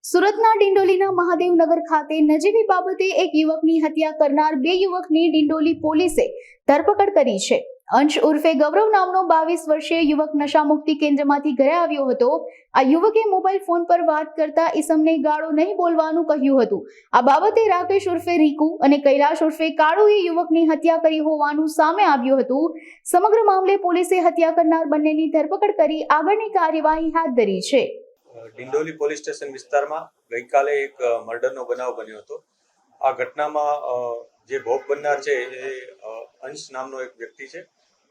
સુરતના ડિંડોલીના મહાદેવનગર ખાતે નજીવી બાબતે એક યુવકની હત્યા કરનાર બે યુવકની ડિંડોલી પોલીસે ધરપકડ કરી છે. અંશ ઉર્ફે ગૌરવ નામનો 22 વર્ષીય યુવક નશામુક્તિ કેન્દ્રમાંથી ઘરે આવ્યો હતો. આ યુવકે મોબાઈલ ફોન પર વાત કરતા ઈસમને ગાળો નહીં બોલવાનું કહ્યું હતું. આ બાબતે રાકેશ ઉર્ફે રીકુ અને કૈલાશ ઉર્ફે કાળુએ યુવકની હત્યા કરી હોવાનું સામે આવ્યું હતું. સમગ્ર મામલે પોલીસે હત્યા કરનાર બંનેની ધરપકડ કરી આગળની કાર્યવાહી હાથ ધરી છે. ડિંડોલી પોલીસ સ્ટેશન વિસ્તારમાં ગઈકાલે એક મર્ડરનો બનાવ બન્યો હતો. આ ઘટનામાં જે ભોગ બનનાર છે એ અંશ નામનો એક વ્યક્તિ છે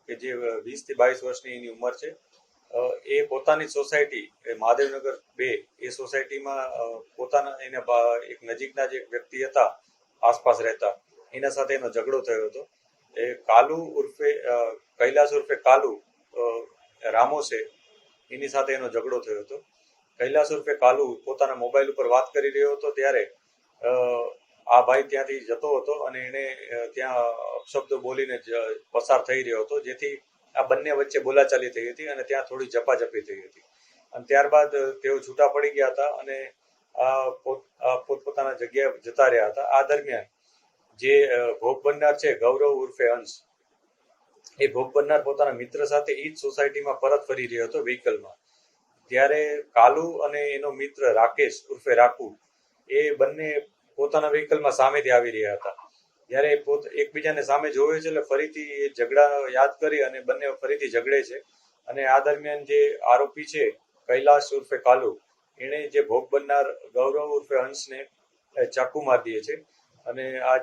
કે જે 20 થી 22 વર્ષની એની ઉંમર છે. એ પોતાની સોસાયટી મહાદેવનગર 2 એ સોસાયટીમાં પોતાના એક નજીકના જે વ્યક્તિ હતા આસપાસ રહેતા એના સાથે એનો ઝઘડો થયો હતો. એ કાલુ ઉર્ફે કૈલાશ ઉર્ફે કાલુ રામો છે એની સાથે એનો ઝઘડો થયો હતો. કૈલાશ ઉર્ફે કાલુ પોતાના મોબાઈલ ઉપર વાત કરી રહ્યો હતો ત્યારે આ ભાઈ ત્યાંથી જતો હતો અને એને ત્યાં અપશબ્દો બોલીને પસાર થઈ રહ્યો હતો, જેથી આ બંને વચ્ચે બોલાચાલી થઈ હતી અને ત્યાં થોડી ઝપાઝપી થઈ હતી. અને ત્યારબાદ તેઓ છૂટા પડી ગયા હતા અને પોતપોતાના જગ્યાએ જતા રહ્યા હતા. આ દરમિયાન જે ભોગ બનનાર છે ગૌરવ ઉર્ફે અંશ, એ ભોગ બનનાર પોતાના મિત્ર સાથે એ જ સોસાયટીમાં પરત ફરી રહ્યો હતો વ્હીકલમાં. ત્યારે કાલુ અને એનો મિત્ર રાકેશ ઉર્ફે રાખુ એ બંને પોતાના વ્હીકલમાં સામેથી આવી રહ્યા હતા. જ્યારે એકબીજાને સામે જોવે છે એટલે ફરીથી એ ઝઘડા યાદ કરી અને બંને ફરીથી ઝઘડે છે. અને આ દરમિયાન જે આરોપી છે કૈલાશ ઉર્ફે કાલુ, એણે જે ભોગ બનનાર ગૌરવ ઉર્ફે હંસને ચાકુ મારી દે છે અને આ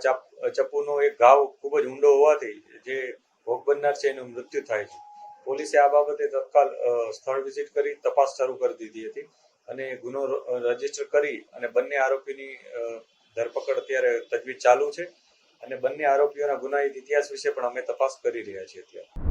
ચપ્પુનો એક ઘાવ ખૂબ જ ઊંડો હોવાથી જે ભોગ બનનાર છે એનું મૃત્યુ થાય છે. પોલીસે આ બાબતે તત્કાલ સ્થળ વિઝિટ કરી તપાસ શરૂ કરી દીધી હતી અને ગુનો રજીસ્ટર કરી અને બંને આરોપીની ધરપકડ અત્યારે તજવીજ ચાલુ છે અને બંને આરોપીઓના ગુનાહિત ઇતિહાસ વિશે પણ અમે તપાસ કરી રહ્યા છીએ અત્યારે.